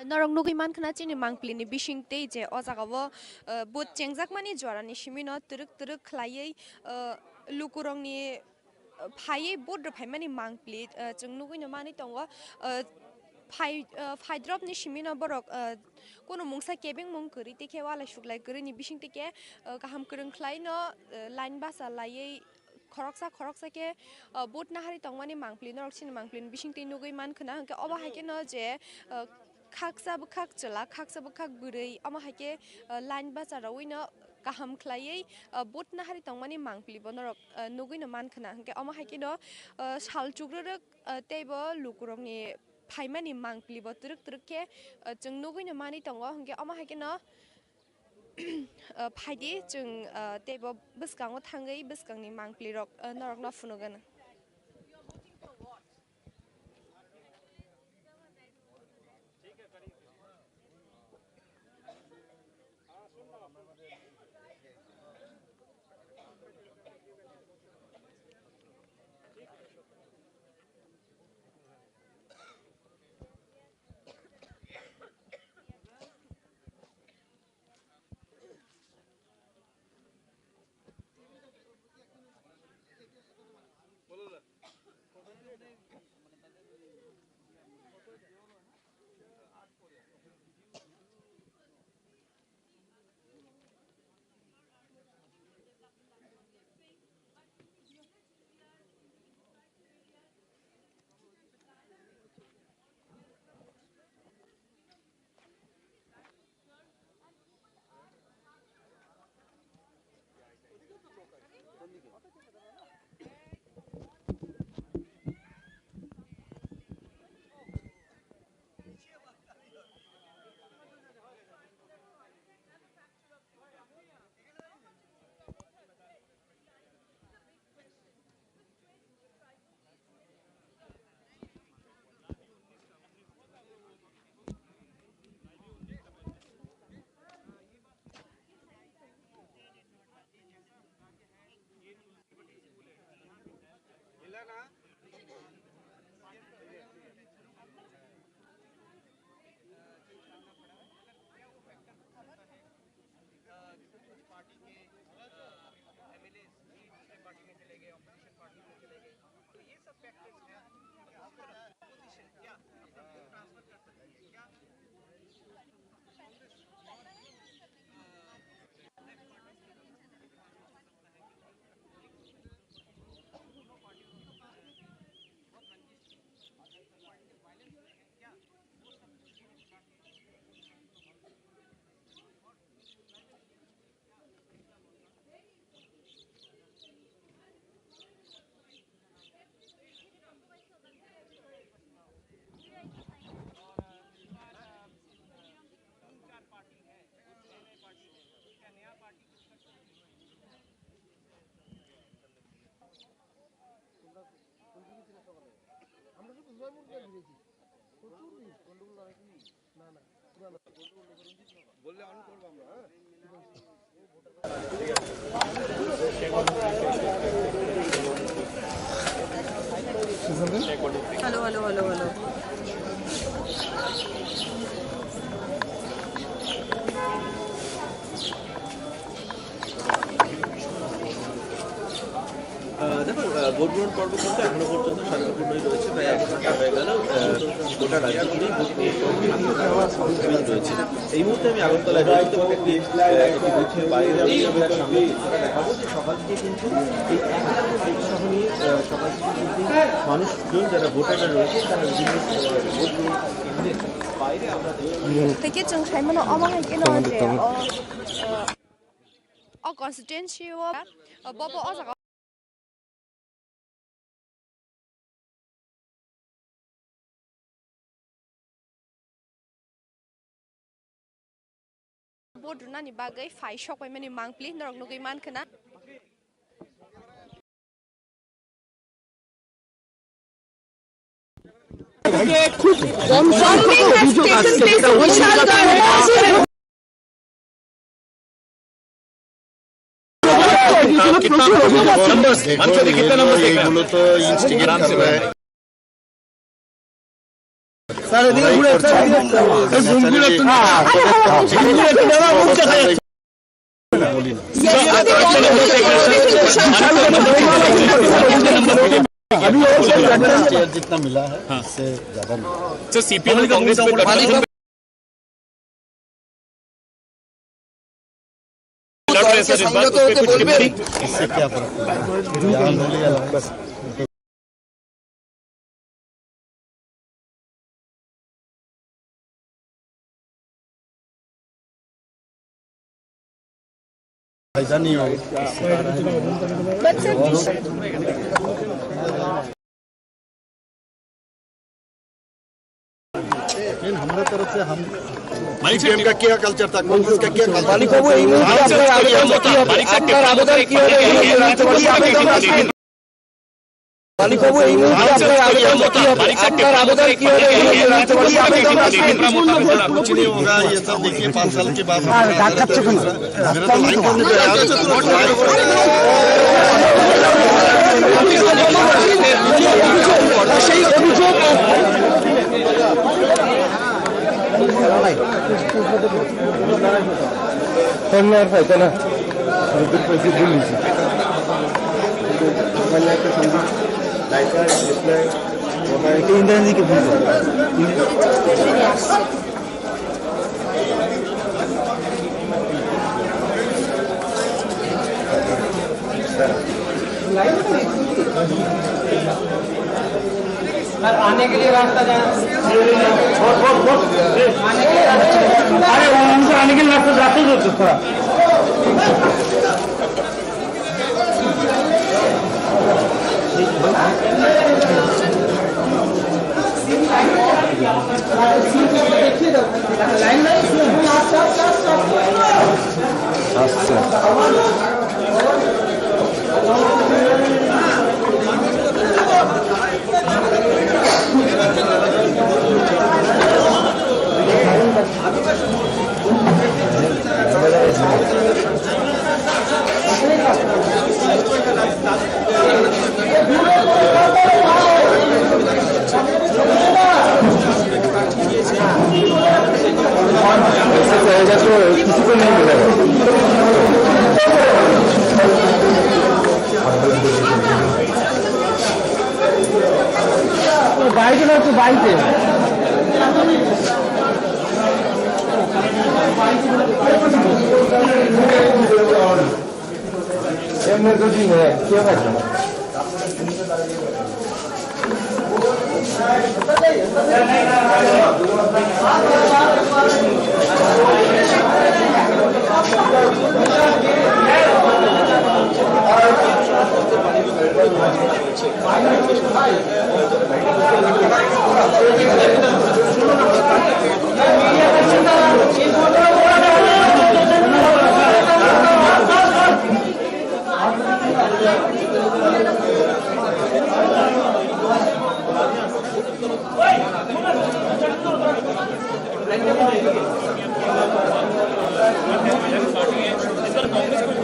Narong nugi man khna chini mangpli ni bishing te je o jaga wo bot chengjak mani jora ni shimino turuk turuk khlaiei lukurong ni phaiei bot ro phaimani mangpli chung nugui no mani tongo phai drop ni shimino borok kono mungsa kebeng mung kuri te ke wala shuklai kuri ni bishing te ke kaham kurung khlai no line basa laiei khoroksa ke bot nahari tongmani mangpli norok chini mangpli bishing te nugui man khna ke oba haike no je khaksa khak chela khaksa khak burei ama haike line basa rawino kaham khlaiei bot nahari tongmani mangpli bonorok nugui no man khna ke ama haike no sal chugrok teibo lukurok ni phaimani mangpli bo turuk turuk ke chung nugui no mani tongo ke ama haike no phaidi chung teibo biskango thangai biskangni mangpli rok norok no funugan Hello. দেখো vote গ্রহণ পর্ব কিন্তু এখনো পর্যন্ত শান্তিপূর্ণই রয়েছে, প্রায় 1 ঘন্টা হয়ে গেল। গোটা রাজ্য জুড়েই ভোট গ্রহণ রয়েছে। এই মুহূর্তে আমি আগরতলায় রয়েছি, তোমাকে একটি বুথের বাইরে সামনে দেখাবো যে সকাল থেকে কিন্তু এই উৎসাহ নিয়ে সকাল থেকে কিন্তু মানুষজন যারা ভোটাররা রয়েছে তারা বিভিন্ন ভোট গ্রহণ কেন্দ্রের বাইরে আমরা Take it chung Simon Oma Hikino or constituency Bobo Ozaga. Board Nani Bagay, 5 shock by many mangpli, nor no man can. এগুলো তো ইনস্টিগেট जितना मिला है इससे ज्यादा मिला। सर सीपीएम और कांग्रेस पे गठबंधन लड़ रहे सर इस बार, उस पे कुछ टिप्पणी? इससे क्या फर्क पड़ेगा? ऐसा नहीं होगा। लेकिन हमारे तरफ से हम सीपीएम का क्या कल्चर था, कांग्रेस का क्या कल्चर कुछ नहीं होगा। ये सब देखिए 5 साल के बाद इंद्राजी के आने के लिए रास्ता आने के लिए रास्ता जाते हो थोड़ा लाइन किसी को नहीं मिलेगा। बाइक ना तो बाइक है मेरे को ठीक है क्या बात है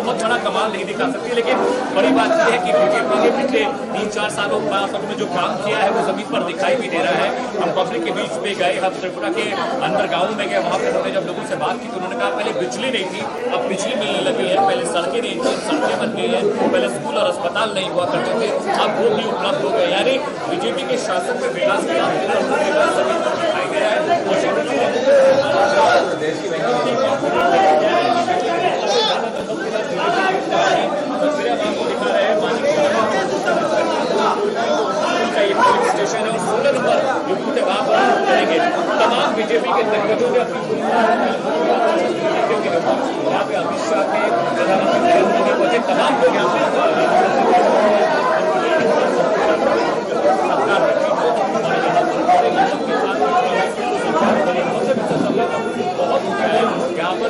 बहुत बड़ा कमाल नहीं दिखा सकती, लेकिन बड़ी बात यह है कि बीजेपी ने पिछले 3-4 सालों में जो काम किया है वो जमीन पर दिखाई भी दे रहा है। हम पब्लिक के बीच में गए, हम त्रिपुरा के अंदर गाँव में गए, वहाँ पर हमने जब लोगों से बात की तो उन्होंने कहा पहले बिजली नहीं थी, अब बिजली मिलने लगी है, पहले सड़कें नहीं थी, सड़कें बन गई हैं, पहले स्कूल और अस्पताल नहीं हुआ करते थे, अब वो भी उपलब्ध हो गए। यानी बीजेपी के शासन में विकास के नाम पर जमीन पर दिखाई दे रहा है। स्टेशन और 16 नंबर युक्त वहां पर करेंगे। तमाम बीजेपी के दिग्गजों ने अपनी यहाँ पे अमित शाह के प्रधानमंत्री नरेंद्र मोदी पहुंचे, तमाम लोग यहाँ पे बहुत यहाँ पर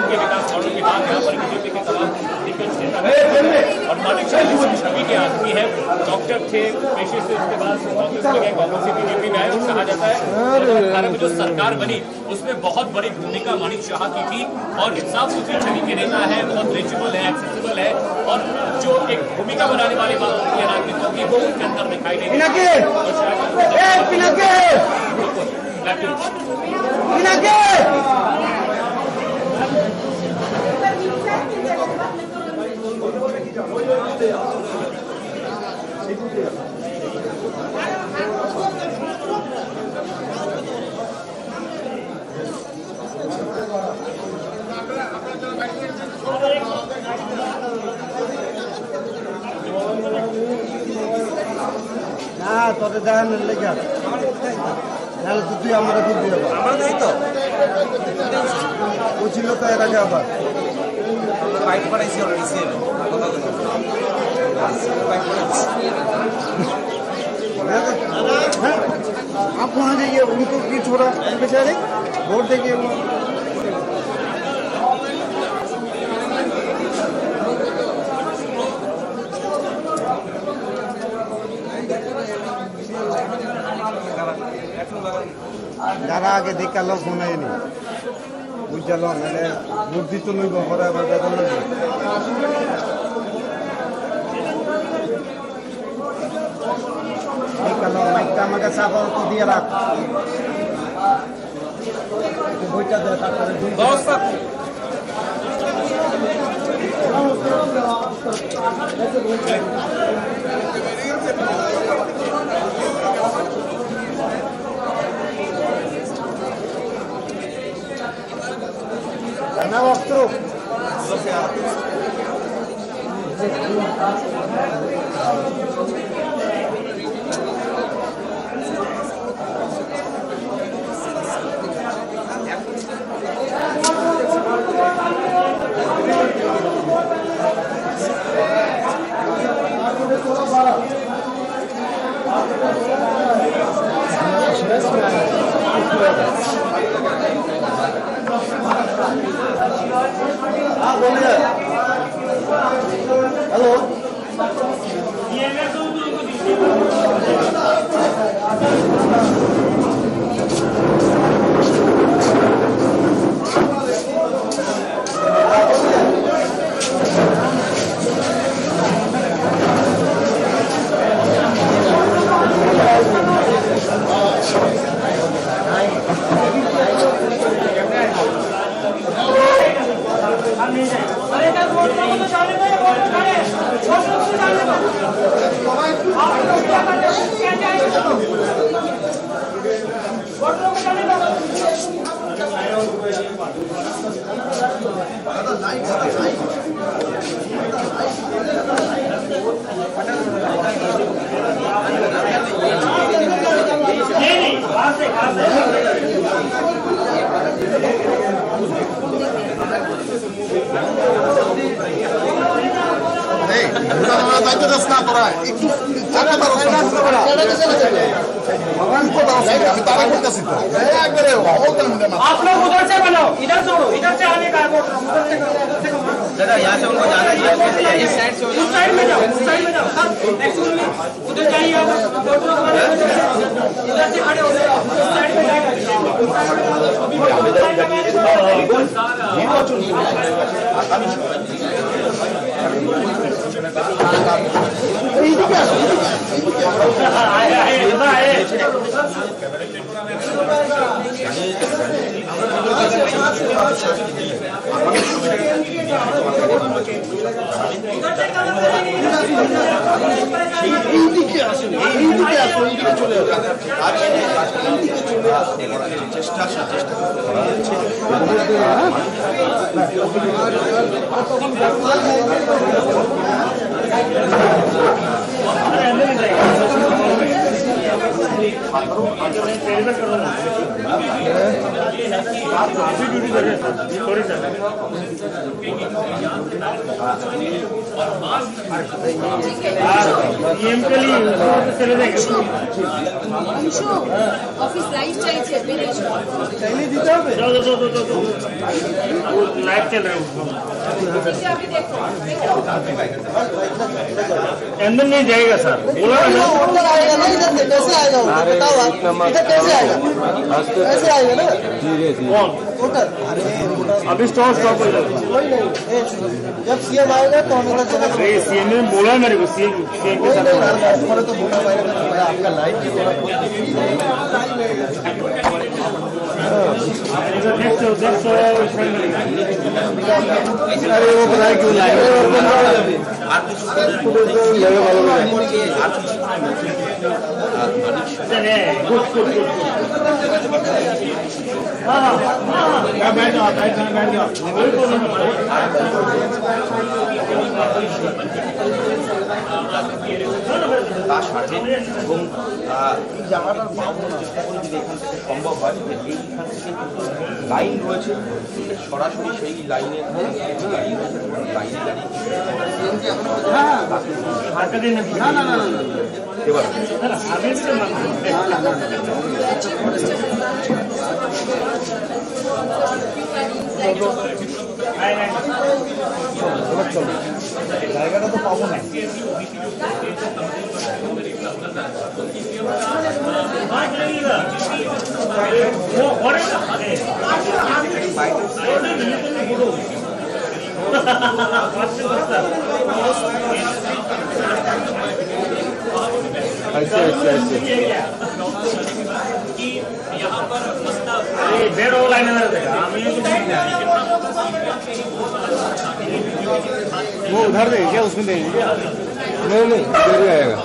के विकास मॉडल के बाद यहाँ पर बीजेपी के तमाम दिग्गज और मालिक छवि के आदमी है, डॉक्टर थे पेशे से, उसके बाद कांग्रेस में गए, कांग्रेस से बीजेपी में आए और कहा जाता है 2018 में जो सरकार बनी उसमें बहुत बड़ी भूमिका मानिक शाह की थी और साफ सुथरी छवि के नेता है, बहुत रीचेबल है, एक्सेसिबल है और जो एक भूमिका बनाने वाली बात होती है राजनीतियों की वो उनके अंदर दिखाई नहीं देती। Back to you. না তোদের দেখানোর লেগে নাহলে তো তুই আমরা খুব দিয়ে আমরা দেই তো ও ছিল তো এর আগে আবার বাইক পাঠাইছি অলরেডি সেভ आप वहाँ जाइए उनको की छोड़ा बेचारे वोट देखिए যারা আগে দেখালো শোনায়নি বুঝলো মানে বুদ্ধি তো লইব পরে আবার বেতন লাগবে দেখালো মাইকটা আমাকে সাফল তো দিয়ে রাখ বইটা দেয় তারপরে Ana waktu. हाँ बोलिए हेलो आप लोग उधर से बनाओ, इधर छोड़ो, इधर से आने का दादा यहाँ से उनको जाना चाहिए इस साइड से उस साइड में जाओ, उस साइड में जाओ। एक्चुअली उधर जाइए आप, इधर से खड़े हो जाओ, उस साइड में जाएगा। ऑफिस लाइव चाहिए लाइव चल रहा है अंदर नहीं जाएगा सर बोला अंदर आएगा ना इधर से कैसे आएगा बताओ आप इधर कैसे आएगा कैसे आएगा ना कौन वोटर अरे वोटर अभी स्टॉप हो जाएगा। कोई नहीं, जब सीएम आएगा तो हम लोग चले। अरे सीएम ने बोला है मेरे को, सीएम के साथ तो बोला आपका लाइफ अरे वो पता है क्यों लाए তা সাথে এবং এই জায়গাটার বানানোর চেষ্টা করে যদি এখান থেকে সম্ভব হয় যে এইখান থেকে লাইন রয়েছে সরাসরি সেই লাইনের গাড়ি রয়েছে লাইনে এবার জায়গাটা তো পাবো না। ऐसे ऐसे ऐसे बेड हो लाइन वो उधर दे क्या उसमें देंगे? नहीं नहीं इधर ही आएगा।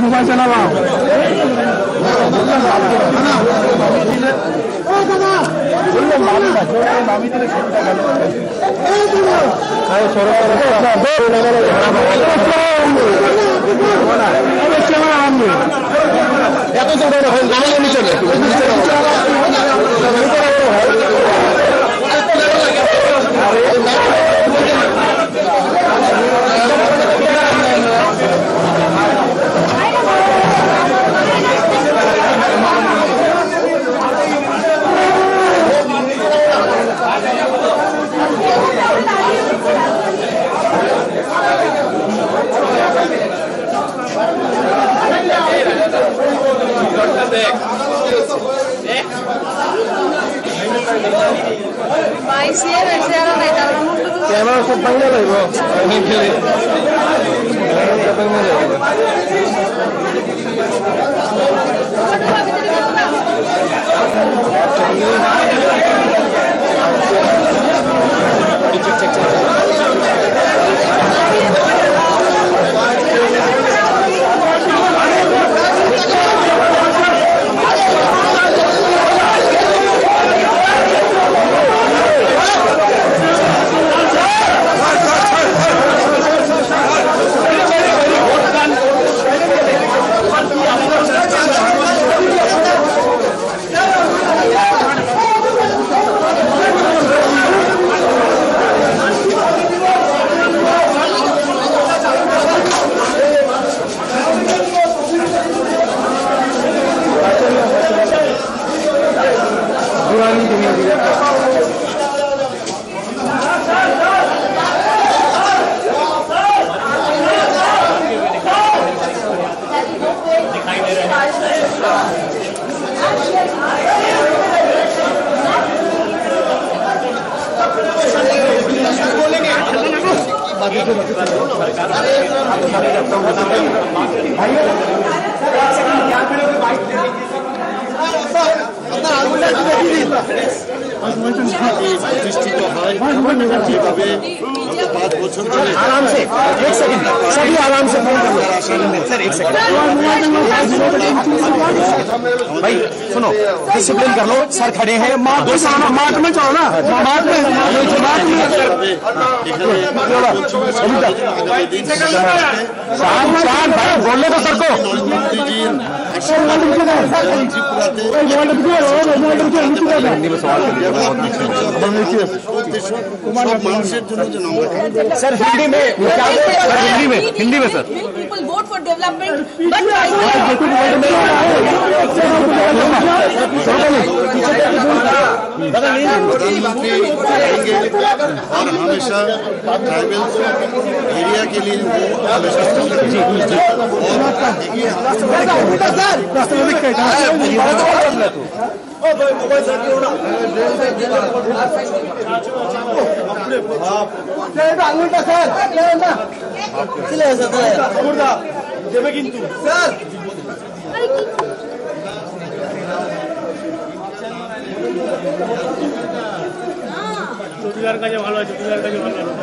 मोबाइल चला প্রতিষ্ঠিত হয় যেভাবে গত 5 বছর ধরে आराम से एक सेकंड सभी आराम से फोन करो सर एक सेकंड भाई सुनो डिसिप्लिन कर लो सर खड़े हैं मार्ट में चलो ना मार्ट में शान भाई बोलने को सर को মানুষের জন্য যে নম্বর सर हिंदी में हिंदी में sir People vote for development, but प्रधानमंत्री रहेंगे और हमेशा ट्राइबल एरिया के लिए हमेशा চতুর্দার কাছে ভালো আছে চতুর্দার কাছে ভালো আছে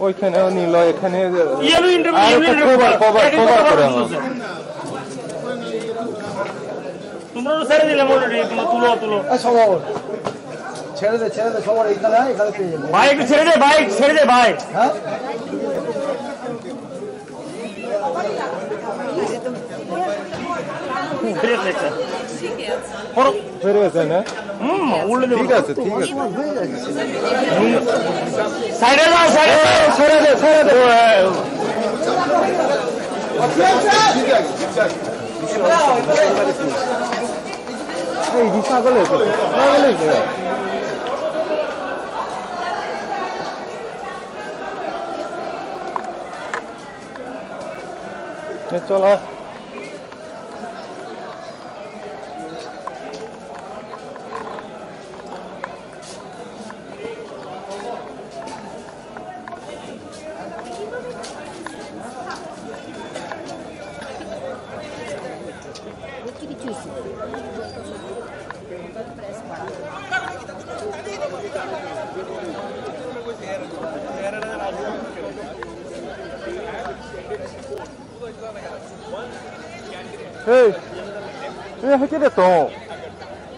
ওইখানেও নিল এখানে তোমরা ছেড়ে দিলে তুলো তুলো ছেড়ে দে সবার এখানে পেয়ে যাবে ভাই একটু ছেড়ে দে ভাই হ্যাঁ ফিরে গেছে না ঠিক আছে সাইডে যাও ছেড়ে দে এই দিশা গেলে চলো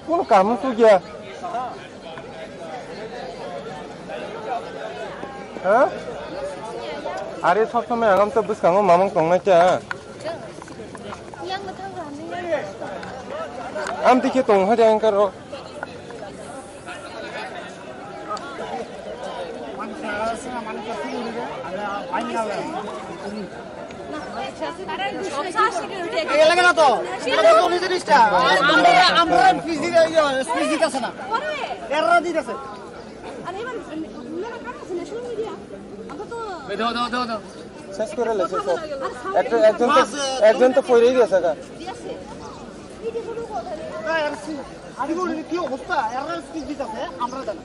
কোনো কাম তো গিয়া হ্যাঁ আরে সবসময় আগাম তো বুঝকাঙ্গো মামং টংনা চা আম দিকে টং হাজাং কারো লাগে না তো জিনিসটা আমরা স্পিচ দিতেছে না এরা দিতেছে শেষ করে লেছে একজন তো পড়েই গেছে গা কি অবস্থা এরা স্পিচ দিতেছে আমরা জানি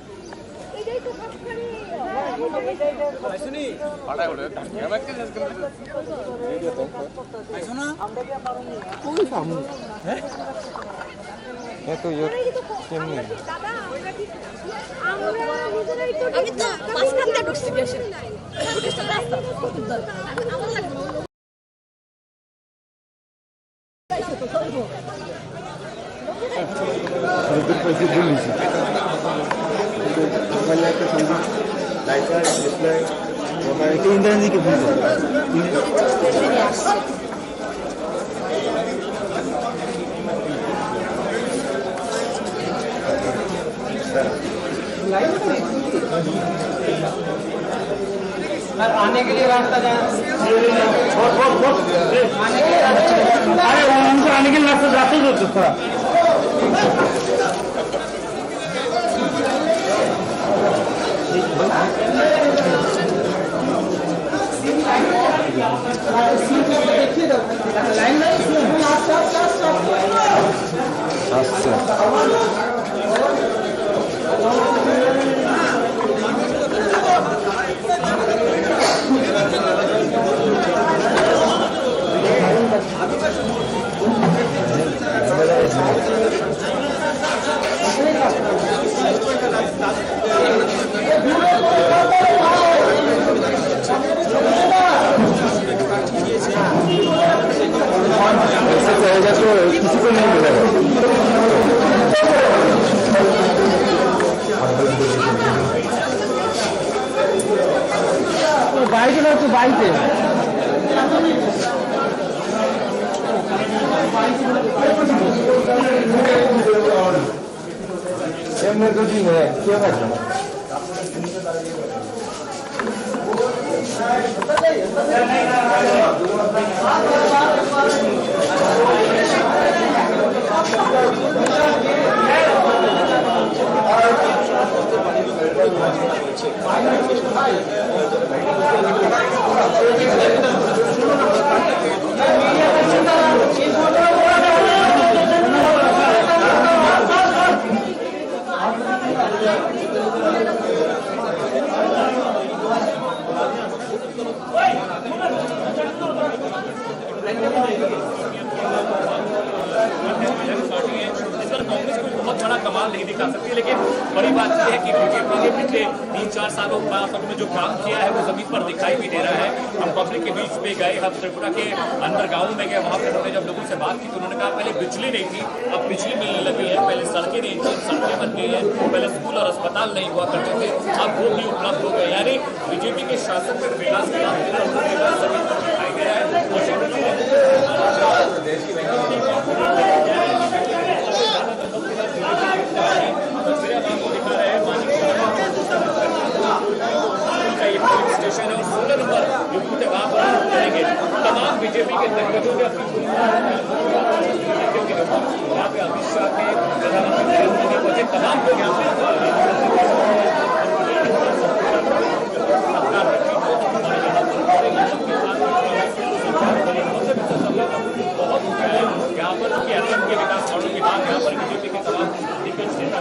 তো কেমনি আমি তো মাঝখান দিয়ে ঢুকছি বেশি इंद्राजी के आने के लिए रास्ता आने के लिए रास्ता दो थोड़ा किसी को नहीं मिलेगा बाइक है तो बाइक है दो दिन है क्या करना बहुत बड़ा कमाल नहीं दिखा सकती, लेकिन बड़ी बात यह है कि बीजेपी ने पिछले 3-4 सालों में जो काम किया है वो जमीन पर दिखाई भी दे रहा है। हम पब्लिक के बीच में गए, हम त्रिपुरा के अंदर गाँव में गए, वहाँ पर उन्होंने जब लोगों से बात की तो उन्होंने कहा पहले बिजली नहीं थी, अब बिजली मिलने लगी है, पहले सड़कें नहीं थी, सड़कें बन गई हैं, पहले स्कूल और अस्पताल नहीं हुआ करते थे, अब वो भी उपलब्ध हो गए। यानी बीजेपी के शासन में विकास के नाम पर जमीन पर दिखाई दे रहा है। स्टेशन और 16 नंबर वहाँ पर करेंगे तमाम बीजेपी के दिग्गजों ने अपनी यहाँ पे अमित शाह के प्रधानमंत्री नरेंद्र मोदी पहुंचे, तमाम लोग यहाँ पे बहुत यहाँ पर के विकास के बाद यहाँ पर बीजेपी के तमाम दिग्गज नेता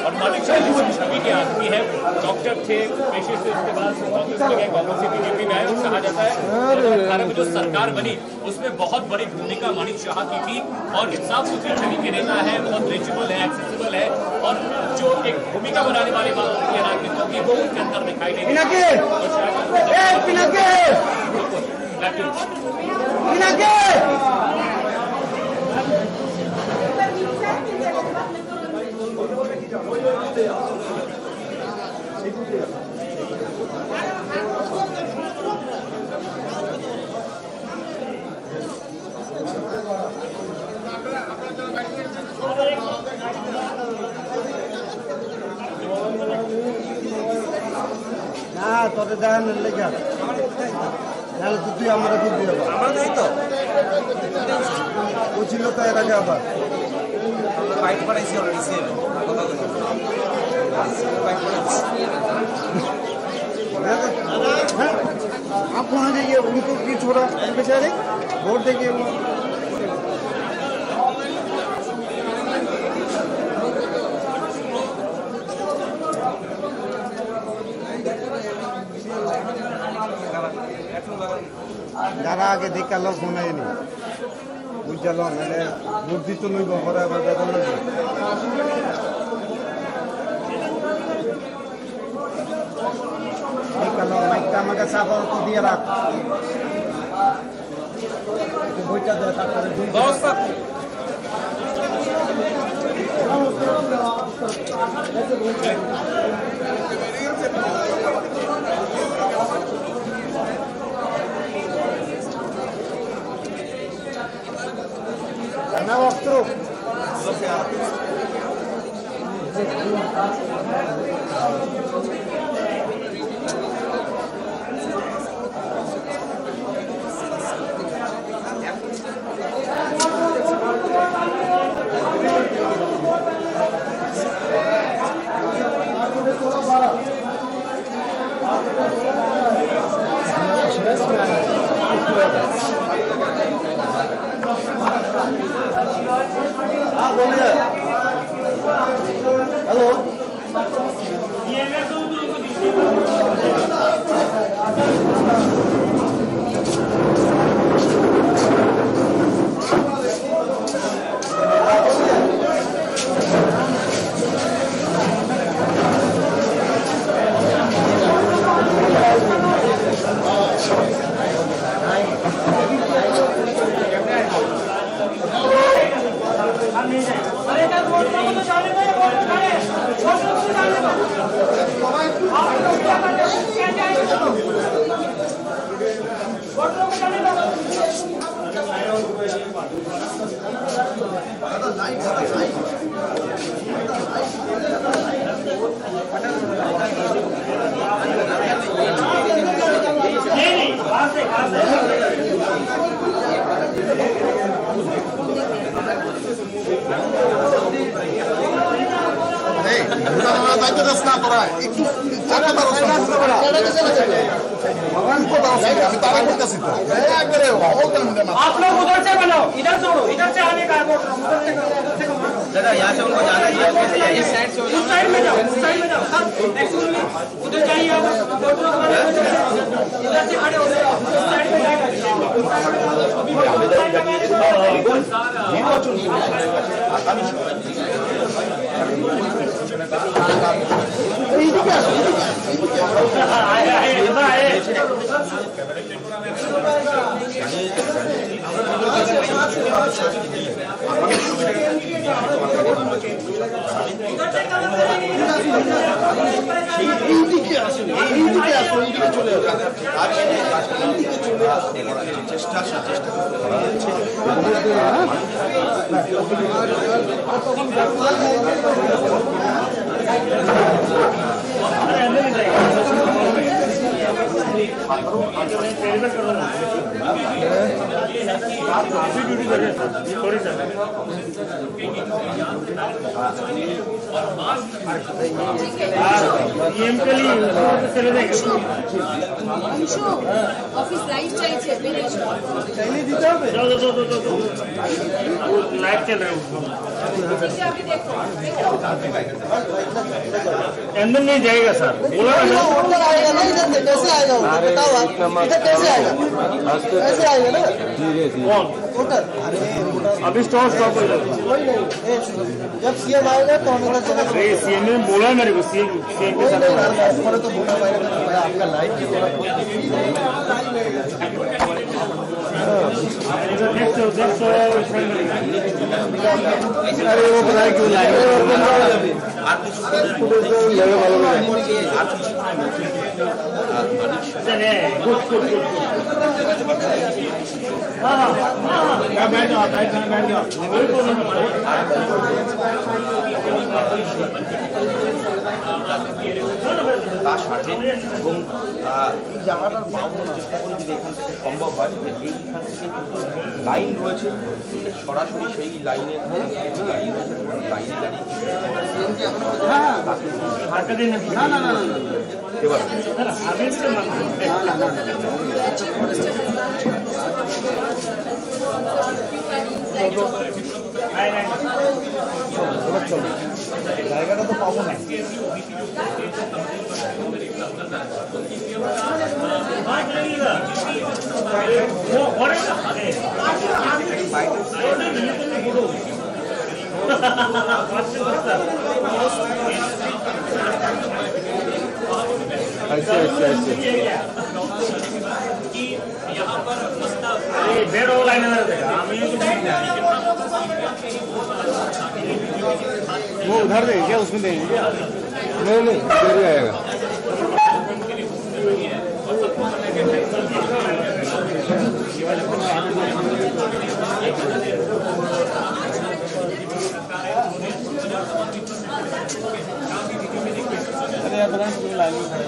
और मानिक शाह छवि के आदमी है, डॉक्टर थे पेशे से, उसके बाद कांग्रेस में गए, कांग्रेस से बीजेपी में आए और कहा जाता है 2018 में जो सरकार बनी उसमें बहुत बड़ी भूमिका मानिक शाह की थी और साफ सुथरी छवि के नेता है, बहुत रीचेबल है, एक्सेसिबल है और जो एक भूमिका बनाने वाली बात होती है राजनीतियों की वो उनके अंदर दिखाई नहीं তোদের দেখানোর লেগে নাহলে তো তুই আমরা খুব দিয়ে আমরা তাই তো ও ছিল তো এর আগে আবার বাইক পাঠাইছি অলরেডি সিএম বাইক পাঠাইছি आप वहाँ जाइए उनको की छोड़ा बेचारे वोट देंगे वो যারা আগে দেখালো শোনায়নি বুঝাল মানে বুদ্ধি তো লইব পরে আবার বেতন লাগবে দেখালো মাইকটা আমাকে সাফা তো দিয়ে রাখ বইটা দেয় তারপরে না অস্ত্র हेलो आप लोग उधर से बनाओ, इधर छोड़ो, इधर से आने का दादा यहाँ से उनको जाना है इस साइड से उस साइड में जाओ, उस साइड में जाओ। एक्चुअली उधर जाइए आप, इधर से खड़े हो जाओ, उस साइड में অফিস লাইভ চাইছে लाइव चल रहे हो अंदर नहीं जाएगा सर, बोला आएगा ना इधर से कैसे आएगा बताओ आप इधर कैसे आएगा कैसे आएगा ना कौन अभी स्टॉप हो जाएगा। जब सीएम आएगा तो हमें चला सीएम ने बोला मेरे को, सीएम के साथ तो बोला आपका लाइव की अरे वो पता है क्यों लाइव बैठ जाओ, बैठ जाओ। তা সারবেন এবং এই জায়গাটার বাউন্ডারির চেষ্টা করে যদি এখান থেকে সম্ভব হয় এইখান থেকে লাইন রয়েছে সরাসরি সেই লাইনের গাড়ি রয়েছে লাইনে দাঁড়িয়ে এবার জায়গাটা তো পাবো না ऐसे ऐसे ऐसे वो उधर देंगे क्या उसमें देंगे क्या नहीं नहीं इधर ही आएगा अरे यार पता नहीं लाइन में खड़े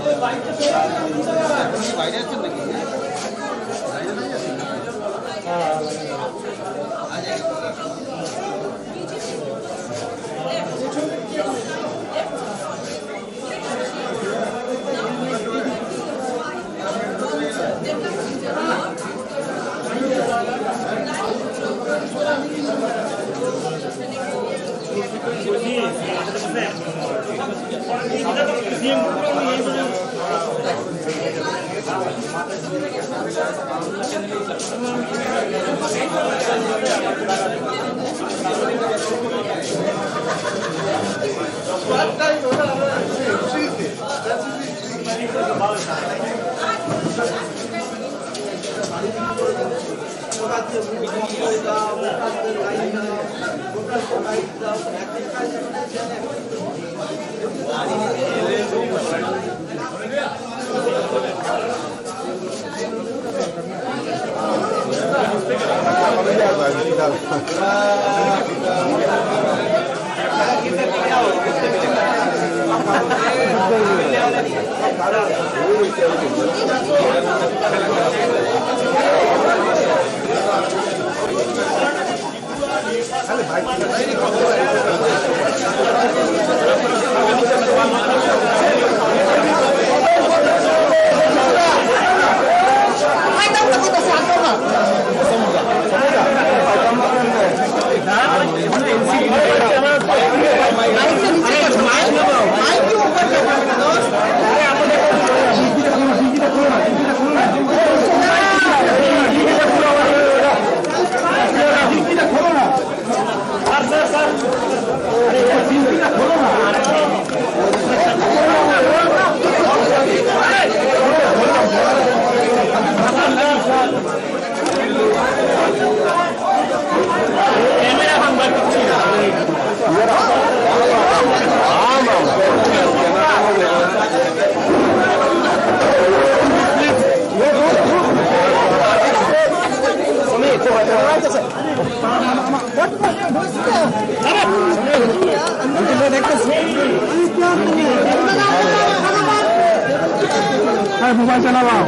मोबाइल चलाओ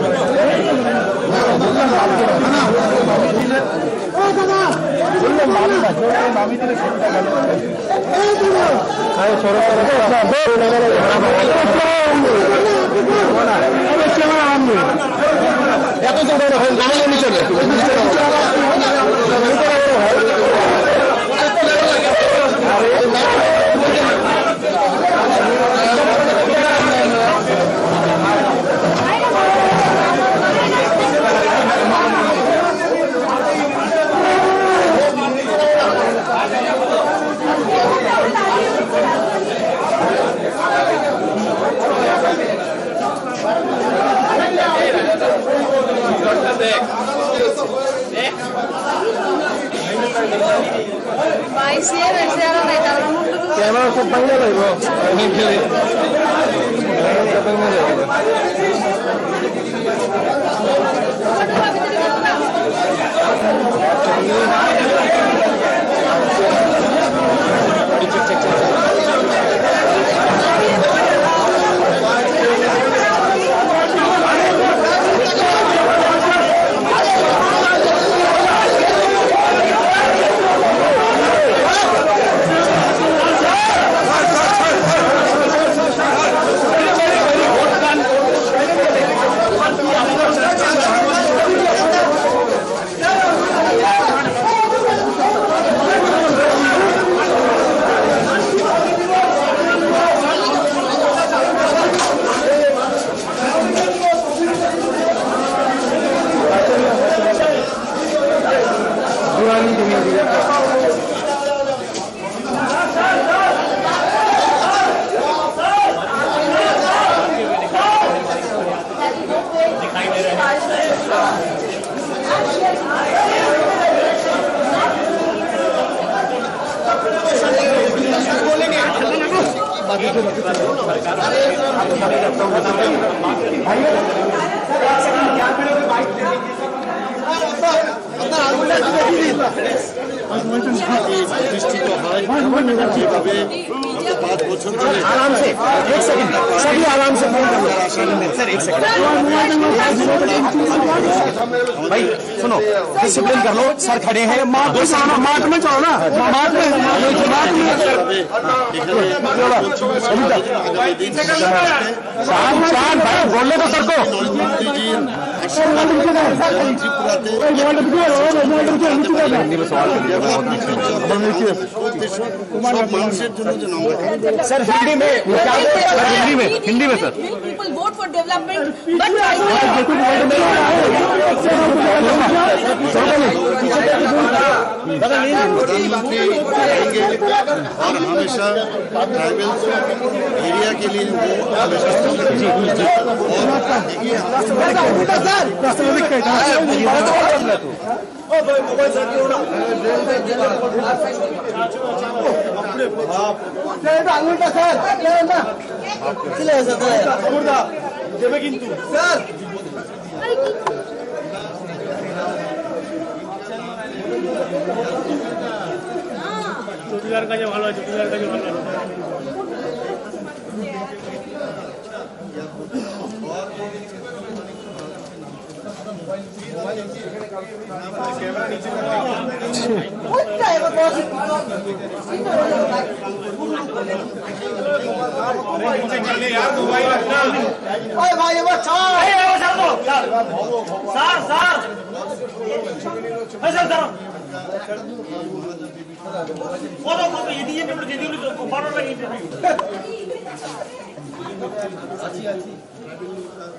कैमरा सब बंद है वो चेक প্রতিষ্ঠিত হয় যেভাবে 5 বছর ধরে आराम से एक सेकंड सभी आराम से फोन कर लो सर एक सेकंड भाई सुनो डिसिप्लिन कर लो सर खड़े हैं मार्च में चलो ना मार्च में शान भाई बोलने को सर को सर हिंदी में हिंदी में sir People vote for development, but प्रधानमंत्री रहेंगे और हमेशा ट्राइबल एरिया के लिए हमेशा দেবে কিন্তু স্যার চৌধুরীর কাছে ভালো আছে চৌধুরীর কাছে ভালো আছে ভাই এবার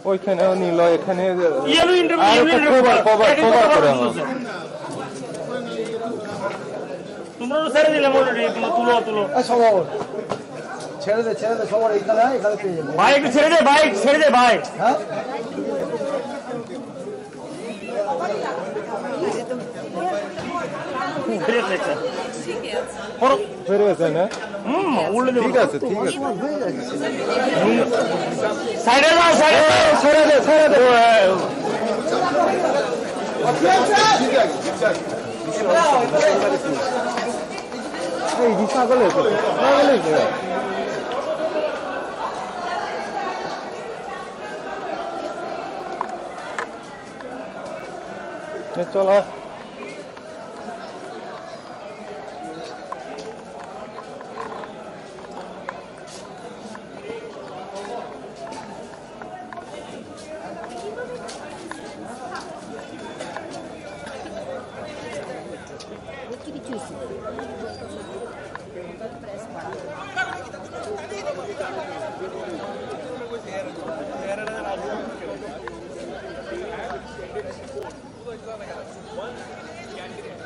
ওইখানে নিল এখানে তোমরা ছেড়ে দিলে তুলো তুলো ছেড়ে দে সবার এখানে পেয়ে যাবে ভাই একটু ছেড়ে দে ভাই হ্যাঁ ঠিক আছে সাইডে যাও ছেড়ে দে এই দিশা গলে চলো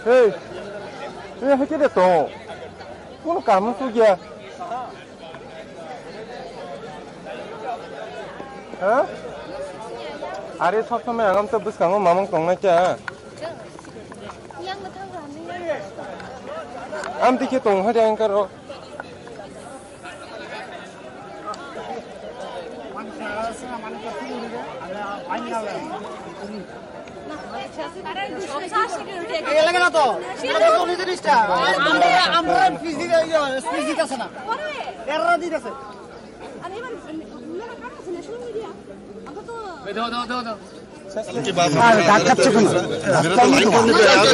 Hey, ini hati dia tu. Kau kamu tu dia. Hah? Are सब समय आगम तो बस कांगो मामंग तोंगना क्या? आम दिखे तोंग हर जाएं करो. লাগে না তো জিনিসটা আমরা স্পিচ দিতেছে না এরা দিতেছে उनकी बात मेरा तो लाइक करने पे यार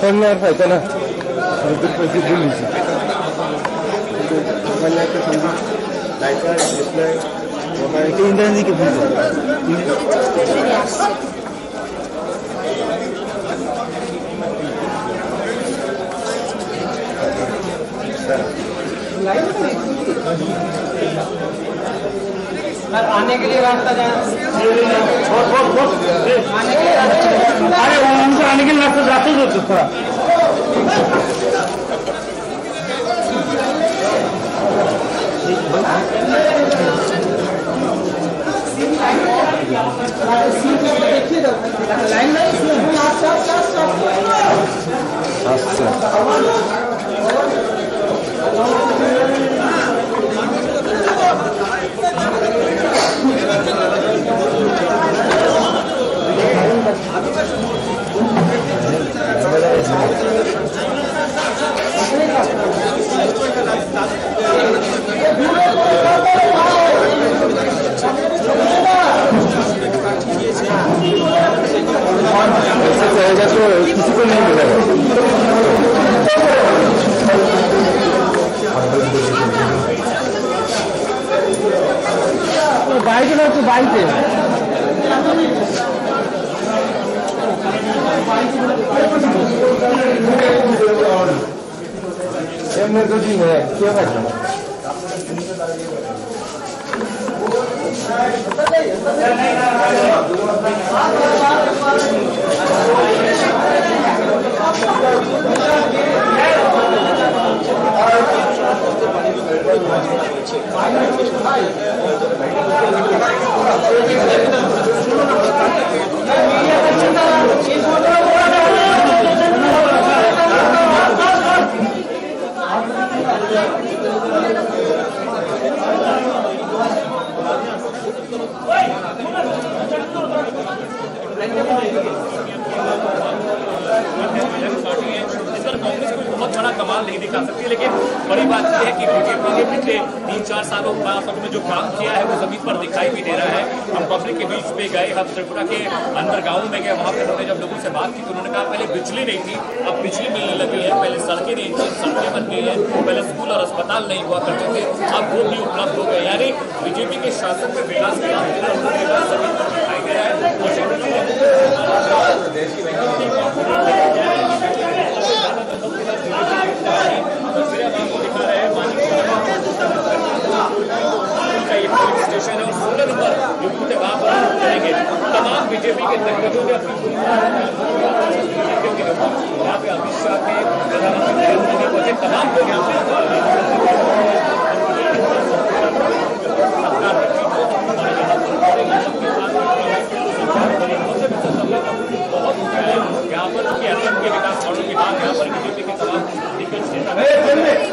Benar saja lah. Lebih positif dulu sih. Banyak ke sini. Like, reply. Itu internet ke dulu. आने के लिए रास्ता जाना अरे उनको आने के लिए रास्ता जाते ही थोड़ा किसी को नहीं मिलेगा। बाइक ना तो बाइक है मेरे को जी है क्या करना बहुत बड़ा कमाल नहीं दिखा सकती, लेकिन बड़ी बात यह है कि बीजेपी ने पिछले 3-4 सालों में जो काम किया है वो जमीन पर दिखाई भी दे रहा है। हम पब्लिक के बीच पे गए, हम त्रिपुरा के अंदर गाँव में गए, वहाँ पे हमने जब लोगों से बात की तो उन्होंने कहा पहले बिजली नहीं थी, अब बिजली मिलने लगी है, पहले सड़कें नहीं थी, सड़कें बन गई हैं, पहले स्कूल और अस्पताल नहीं हुआ करते थे, अब वो भी उपलब्ध हो गए। यानी बीजेपी के शासन में विकास के काम जमीन पर दिखाई दे रहा है। स्टेशन है और 16 नंबर जो बूथ है वहां पर करेंगे। तमाम बीजेपी के दिग्गजों ने अपनी यहाँ पे अमित शाह के प्रधानमंत्री नरेंद्र मोदी पहुंचे, तमाम लोग यहाँ पर के विकास के बाद यहाँ पर बीजेपी के तमाम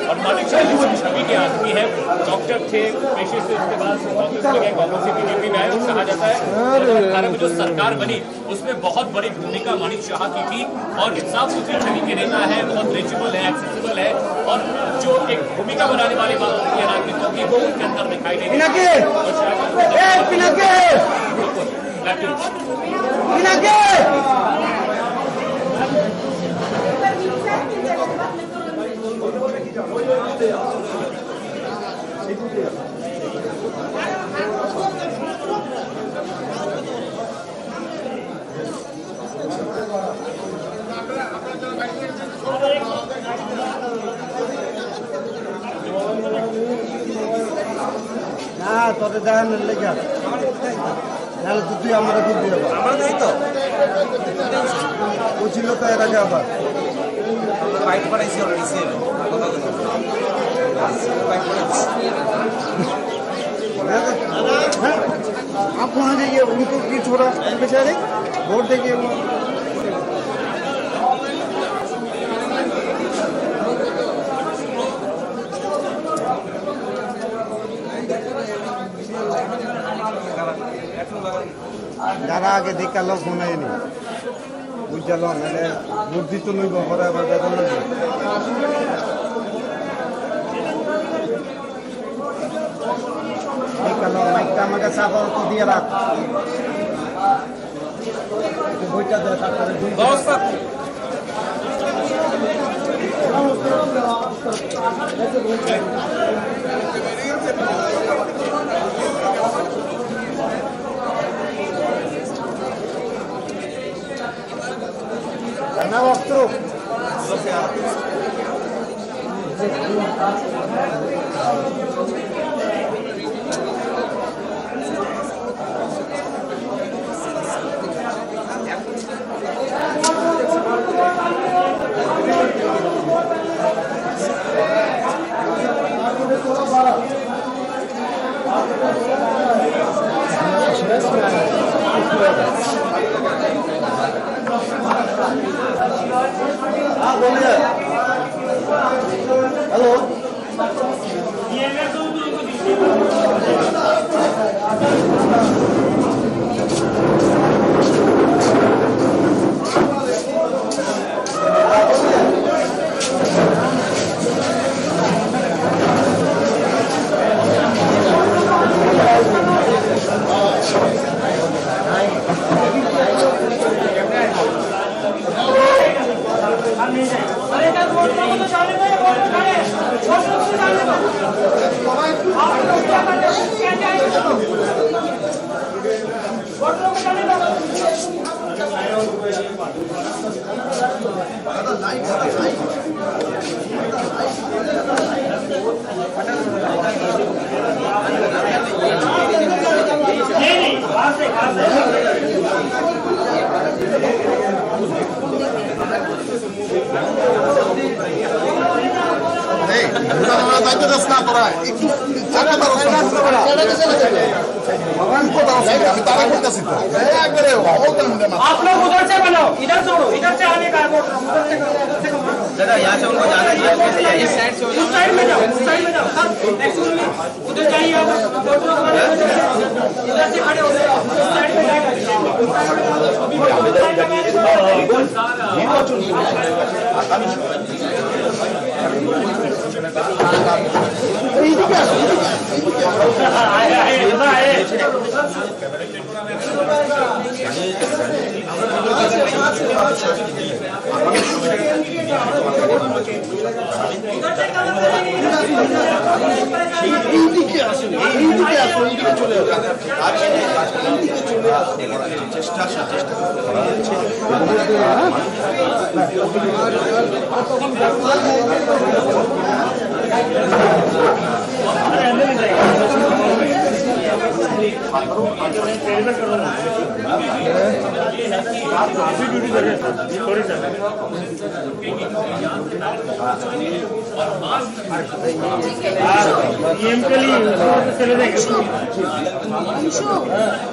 और मालिक शाह छवि के आदमी है, डॉक्टर थे पेशे से, उसके बाद कांग्रेस में गए, कांग्रेस से बीजेपी में आए और कहा जाता है 2018 में जो सरकार बनी उसमें बहुत बड़ी भूमिका मानिक शाह की थी और साफ सुथरी छवि के नेता है, बहुत रीचेबल है, एक्सेसिबल है और जो एक भूमिका बनाने वाली बात होती है राजनीतियों की वो उनके अंदर दिखाई देगी। না তোরে দেন লেখা নাহলে তো তুই আমরা খুব দিয়ে আমরা নাই তো ও ছিল তো এর আগে আবার বাইক পড়াইছি অলরেডি সেভ বাইক পড়াইছি आप वहाँ जाइए उनको की छोड़ा बेचारे वोट देंगे যারা আগে দেখা লোক শোনায়নি বুঝলো মানে বুদ্ধি তো লইব পরে আবার বেতন লাগবে দেখালো মাইকটা আমাকে সাফর তো দিয়ে রাখ বইটা দেয় তারপরে Now walk through. Yes, hello आप लोग उधर से बनाओ, इधर छोड़ो, इधर से आने का दादा यहाँ से उनको जाना चाहिए, कैसे जाइए? उस साइड में जाओ, उस साइड में जाओ, उधर जाइए आप, इधर से खड़े हो गए, उस साइड में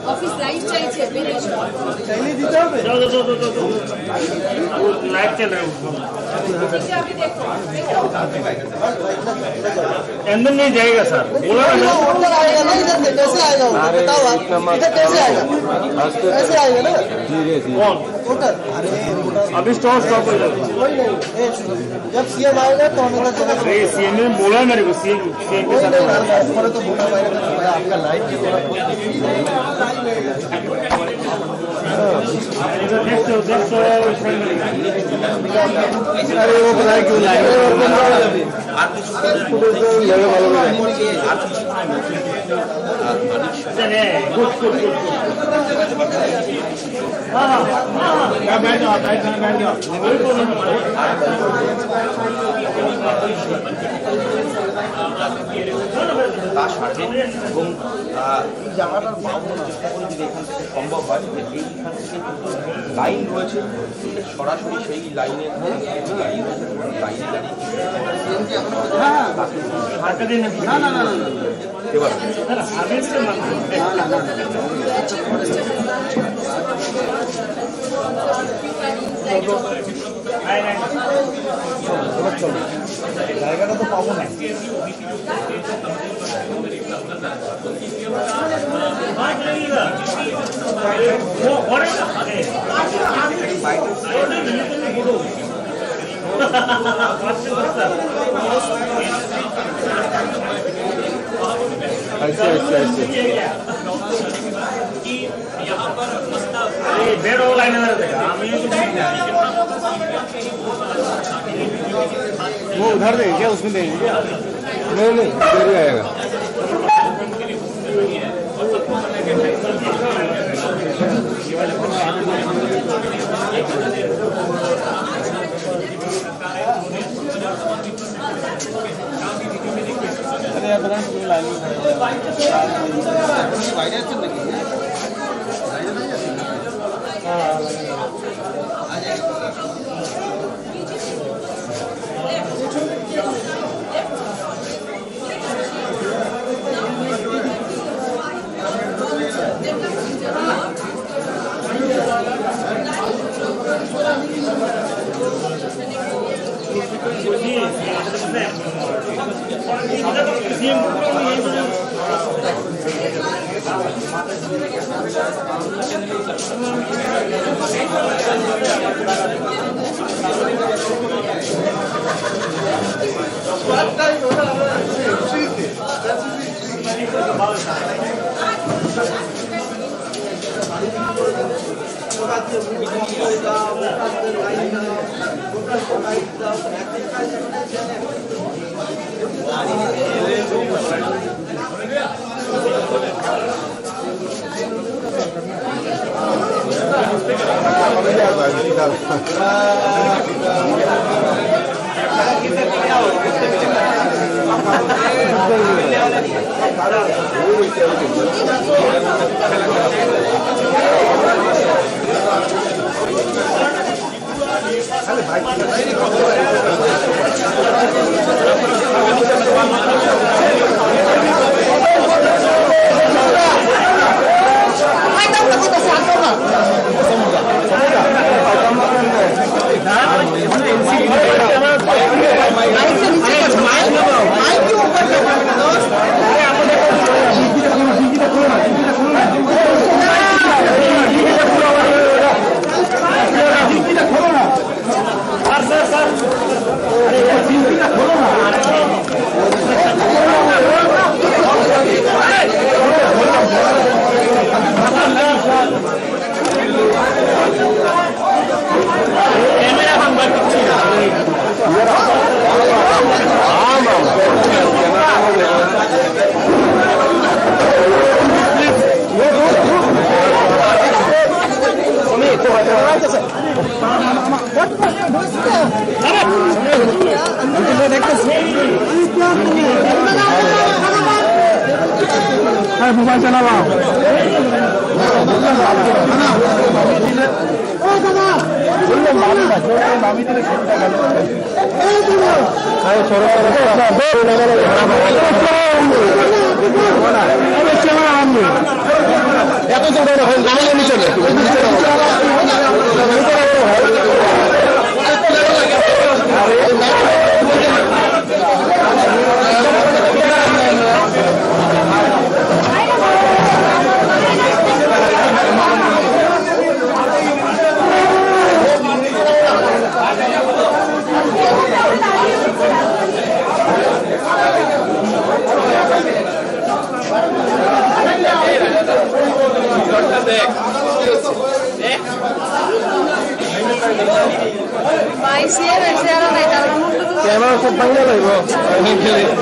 ऑफिस लाइट चाहिए लाइट चल रहे अंदर नहीं जाएगा सर, बोला ना आएगा ना इधर से, कैसे आएगा वो बताओ आप, इधर कैसे आएगा, कैसे आएगा ना कौन वोटर? अभी स्टॉप हो जाएगा, कोई नहीं, जब सीएम आएगा तो हम इधर चले अरे सीएम ने बोला मेरे को, सीएम के साथ तो बोला आपका लाइट की थोड़ा अरे वो बताए क्यों लाए তার সাথে এবং এই জায়গাটার বাউন্ডারি চেষ্টা করে যদি এখান থেকে সম্ভব হয় যে এইখান থেকে কিন্তু লাইন রয়েছে, সরাসরি সেই লাইনের লাইনে এবার জায়গাটা তো পাবো না। ऐसे बेड हो लाइन वो उधर देंगे क्या, उसमें देंगे क्या? नहीं नहीं इधर ही आएगा। अरे यार पता नहीं लाइन में मोबाइल चला रहा कैमरा सब बढ़िया लगो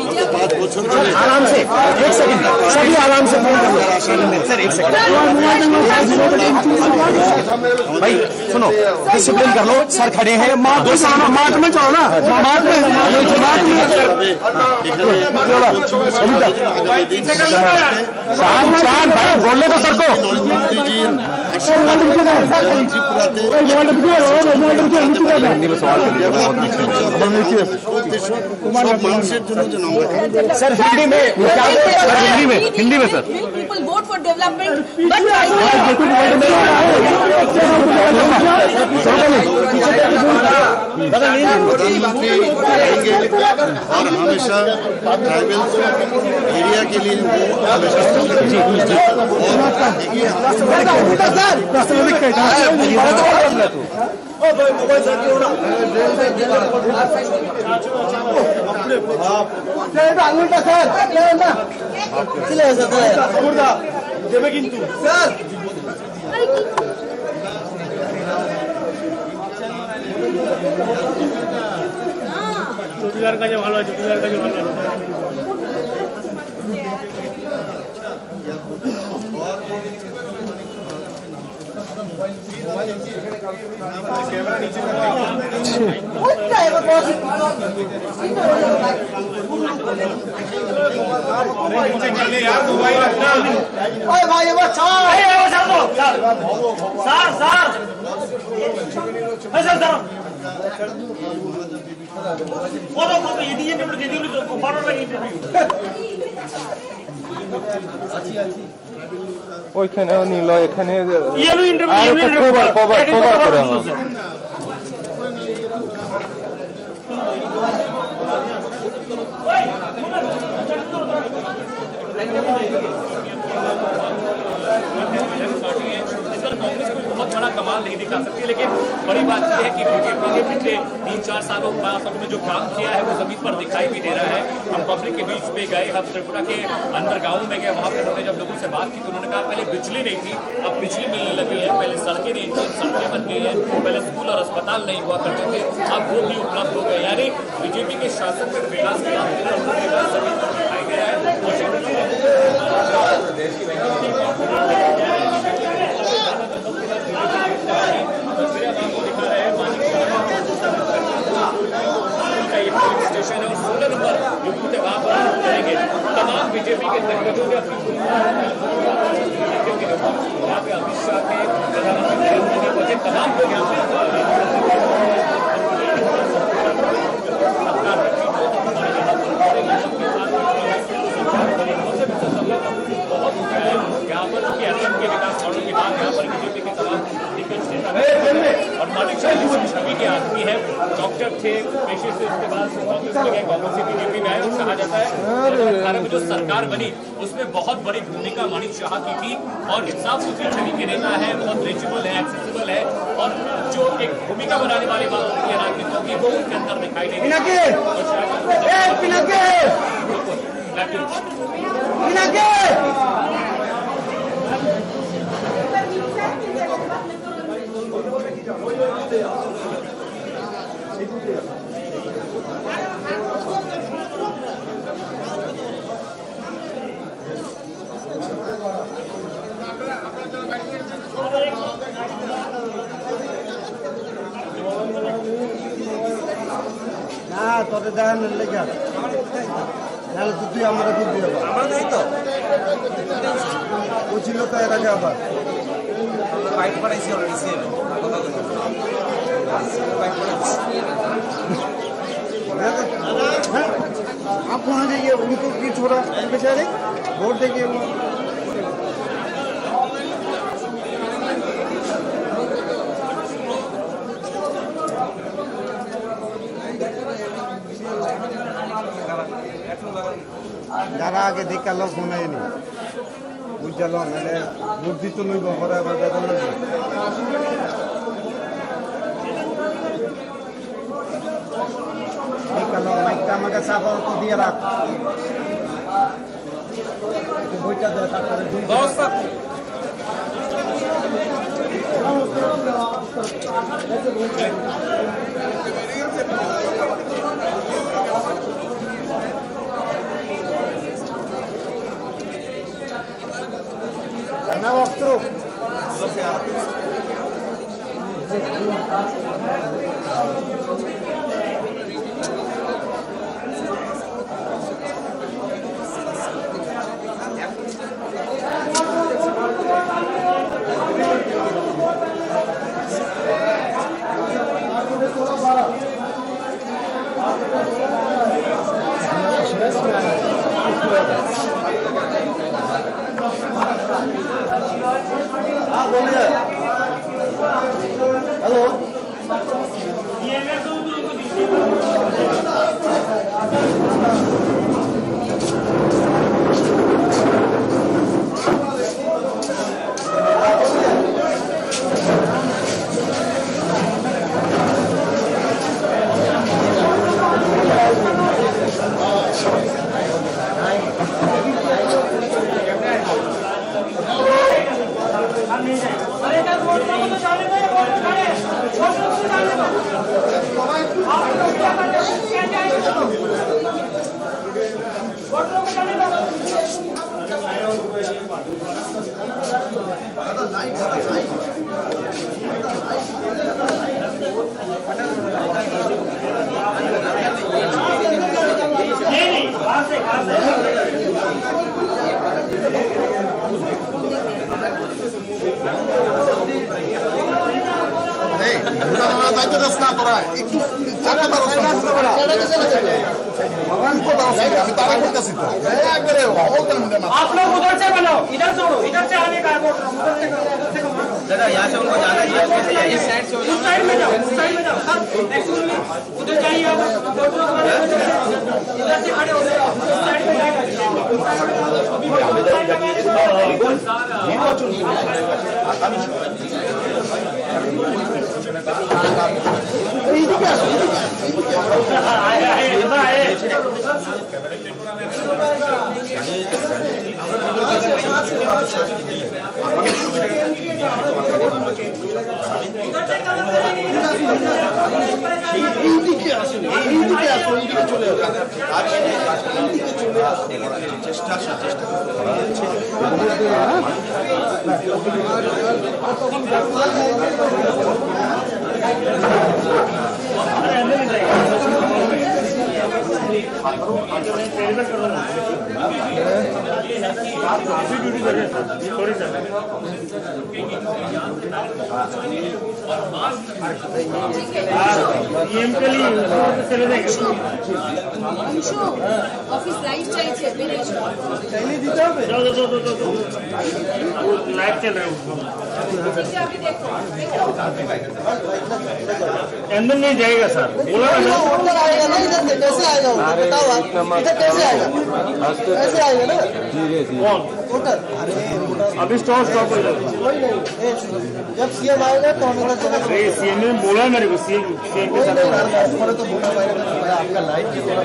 आराम से एक सेकंड सभी आराम से सर एक सेकंड भाई सुनो डिसिप्लिन कर लो सर खड़े हैं मार्च में चलो ना शान भाई बोलने को सर को हिंदी में सवाल सर हिंदी में sir People vote for development, but हमेशा ट्राइबल्स एरिया के लिए वो हमेशा দেবে কিন্তু স্যার চুড়িদার কাজে ভালো আছে, চুড়িদার কাজে ভালো আছে। ওইখানে নিল এখানে बहुत बड़ा कमाल नहीं दिखा सकती, लेकिन बड़ी बात यह है कि बीजेपी ने पिछले 3-4 सालों में जो काम किया है वो जमीन पर दिखाई भी दे रहा है। हम पब्लिक के बीच पे गए, हम त्रिपुरा के अंदर गाँव में गए, वहाँ पे हमने जब लोगों से बात की तो उन्होंने कहा पहले बिजली नहीं थी, अब बिजली मिलने लगी है, पहले सड़कें नहीं थी, सड़कें बन गई है, पहले स्कूल और अस्पताल नहीं हुआ करते थे, अब वो भी उपलब्ध हो गए। यानी बीजेपी के शासन में विकास के नाम पर जमीन पर दिखाई दे रहा है। स्टेशन है और 16 नंबर जो बूथ है वहां पर करेंगे। तमाम बीजेपी के दिग्गजों ने अपनी यहाँ पे अमित शाह के प्रधानमंत्री नरेंद्र मोदी पहुंचे, तमाम लोग यहाँ पे यहाँ पर असम के विकास छोड़ने के बाद यहाँ पर बीजेपी के तमाम दिग्गज नेता और मानिक शाह छवि के आदमी है, डॉक्टर थे पेशे से, उसके बाद कांग्रेस में गए, कांग्रेस से बीजेपी में आए और कहा जाता है 2018 में जो सरकार बनी उसमें बहुत बड़ी भूमिका मानिक शाह की थी और साफ सुथरी छवि के नेता है, बहुत रीचेबल है, एक्सेसिबल है और जो एक भूमिका बनाने वाली बात होती है राजनीतियों की वो उसके अंदर दिखाई देगी। না তোরে দেখান লেখা নাহলে তো তুই আমরা খুব দিয়ে আমরা নেই তো ও ছিল তো এর আগে আবার বাইক পাঠাইছি অলরেডি সেল বাইক পাঠাইছি आप वहाँ जाइए उनको की छोड़ा बेचारे वोट देंगे वो যারা আগে দেখা লোক শোনায়নি বুঝলো মানে বুদ্ধি তো লইব পরে আবার বেতন লাগবে দেখা লোক মাইকটা আমাকে সাফর তো দিয়ে রাখ বইটা দেয় তারপরে Now walk through. Hello. आप लोग उधर से बनाओ, इधर छोड़ो, इधर से आने का दादा यहाँ से उनको जाना चाहिए, कैसे जाइए? उस साइड में जाओ, उस साइड में जाओ, उधर जाइए, इधर से खड़े हो जाओ, उस साइड में ऑफिस लाइट चाहिए लाइव चल रहे हो अंदर नहीं जाएगा सर, बोला ना आएगा ना इधर से, कैसे आएगा बताओ आप, इधर कैसे आएगा, कैसे आएगा ना कौन वोटर। अभी स्टॉप हो जाएगा, कोई नहीं, जब सीएम आएगा तो हम इधर चले अरे सीएम ने बोला मेरे को, सीएम के साथ तो बोला आपका लाइट की थोड़ा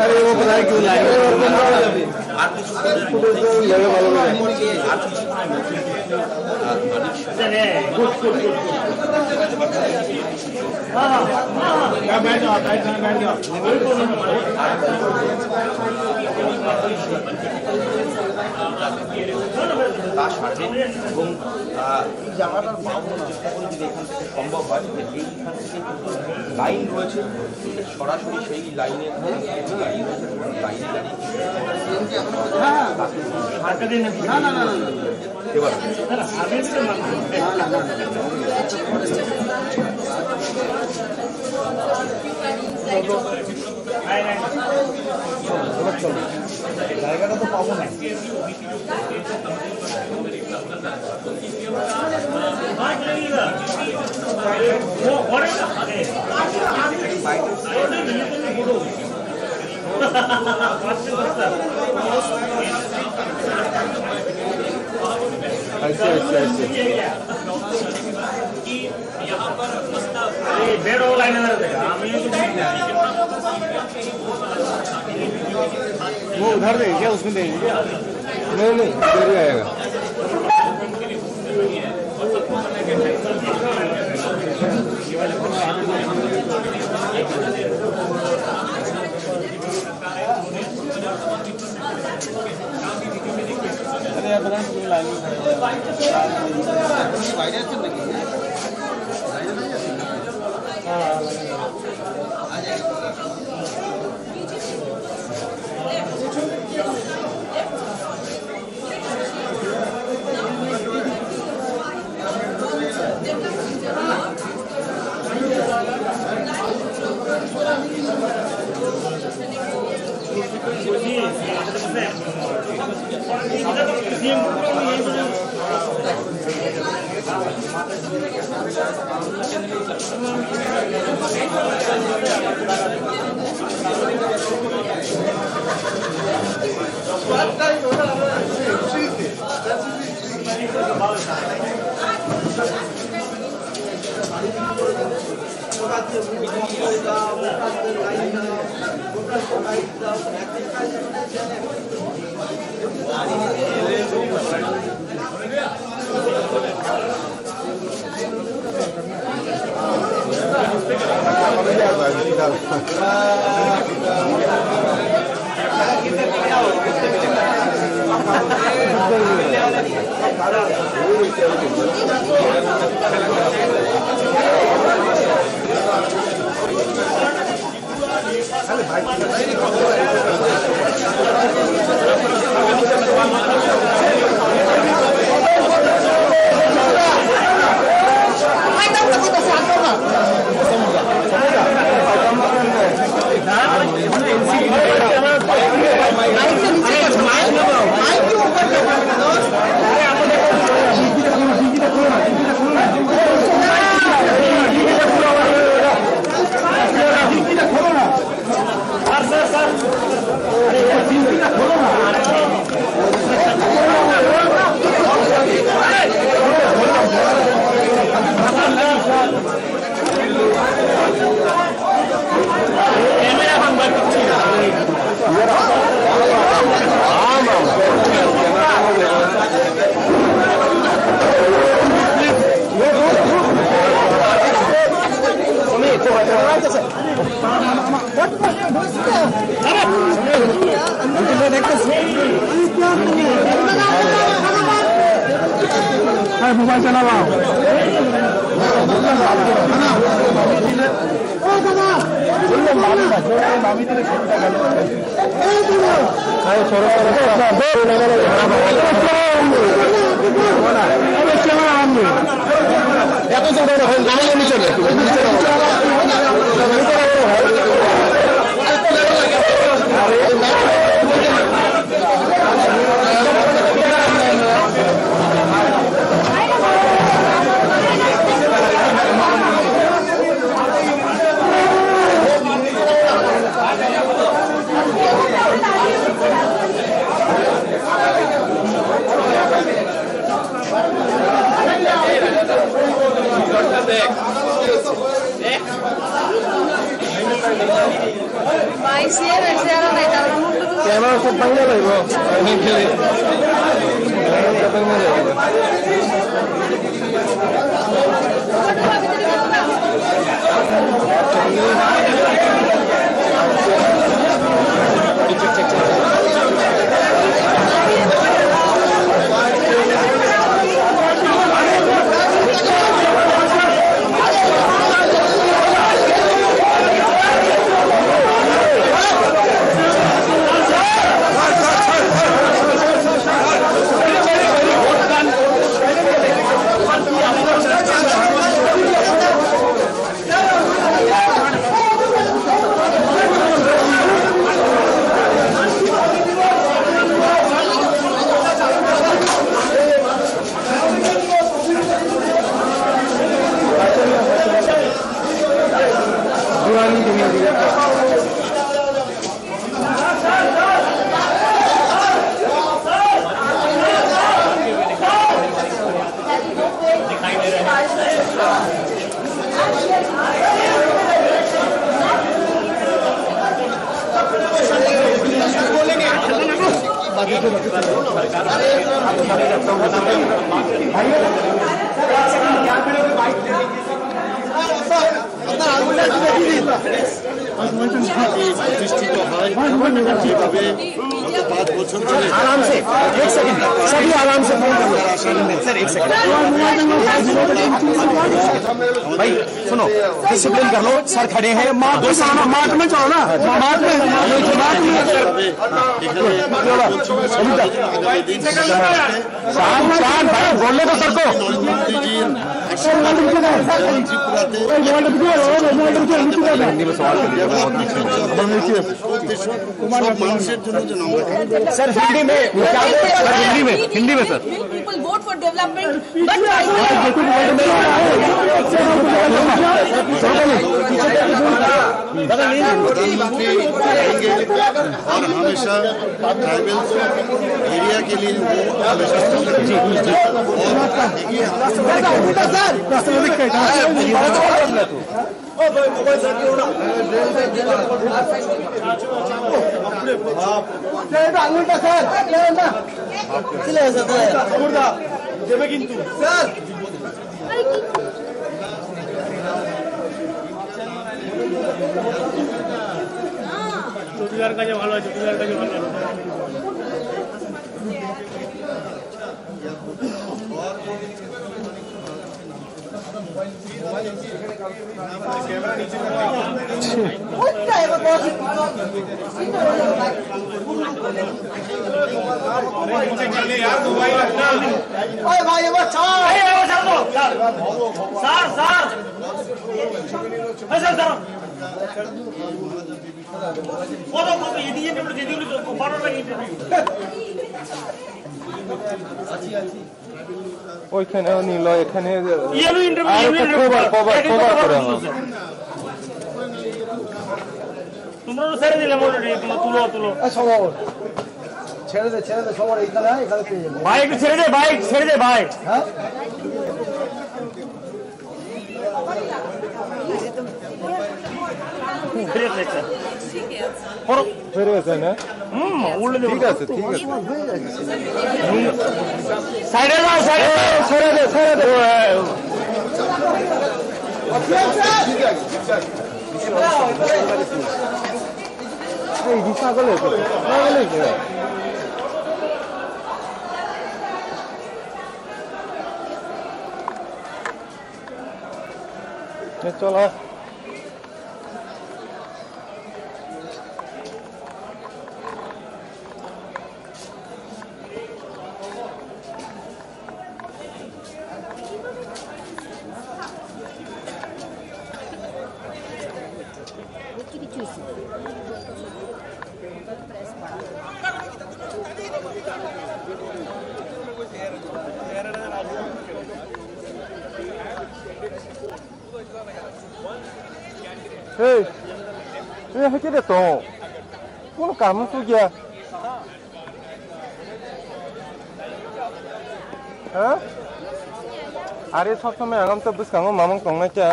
अरे वो बताए क्यों लाए बैठ जाओ, बैठ जाओ। তার সাথে এবং এই জায়গাটার বাউন্ডারি চেষ্টা করে যদি এখান থেকে সম্ভব হয় যে এইখান থেকে কিন্তু লাইন রয়েছে, সরাসরি সেই লাইনে গাড়ি রয়েছে, লাইনে দাঁড়িয়ে এবার জায়গাটা তো পাবো না। ऐसे बेड हो लाइन वो उधर देंगे क्या, उसमें देंगे क्या? नहीं नहीं, इधर ही आएगा। अरे यार पता नहीं लाइन में है। मोबाइल चला रहा कैमरा सब पंगे लगो आराम से एक सेकंड सभी आराम से सर एक सेकंड भाई सुनो डिसिप्लिन कर लो सर खड़े हैं मार्च में चलो ना मार्च में बोलने को सर को सर हिंदी में हिंदी में sir People vote for development, but प्रधानमंत्री रहेंगे और हमेशा ट्राइबल्स एरिया के लिए চৌকিদার কাছে ভালো আছে চৌকিদার কাছে ভালো আছে ভাই এবার স্যার স্যার স্যার কত কত এদিকে যেদিকে বড় লাগে ওইখানে নিল এখানে ইয়েলো ইন্টারভিউ তোমরা ছেড়ে দিলে অলরেডি তুলো তুলো সবার ছেড়ে দে সবার এখানে পেয়ে যাবে ভাই একটু ছেড়ে দে ভাই হ্যাঁ ফেরে গেছে না ঠিক আছে সাইডে যাও ছেড়ে দে এই ছাগলে চলো হেঁকে দে তো কোনো কাম তো গিয়া হ্যাঁ আরে সবসময় আগাম তো বুঝকাঙো মামং টংনাই চা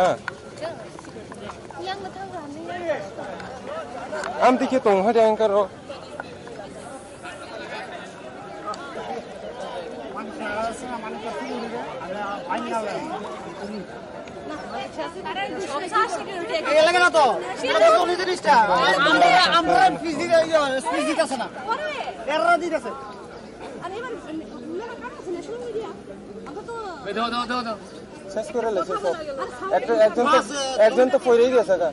আম দিকে টং হাজার আঙ্কার লাগে না তো আমরা ফিজিক আছে না এরা দিতেছে শেষ করে লেছে সব একজন তো পড়েই গেছে গা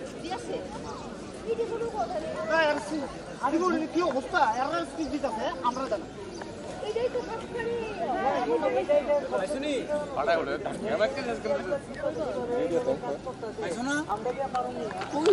কি অবস্থা এরা স্পিচ দিতেছে আমরা জানি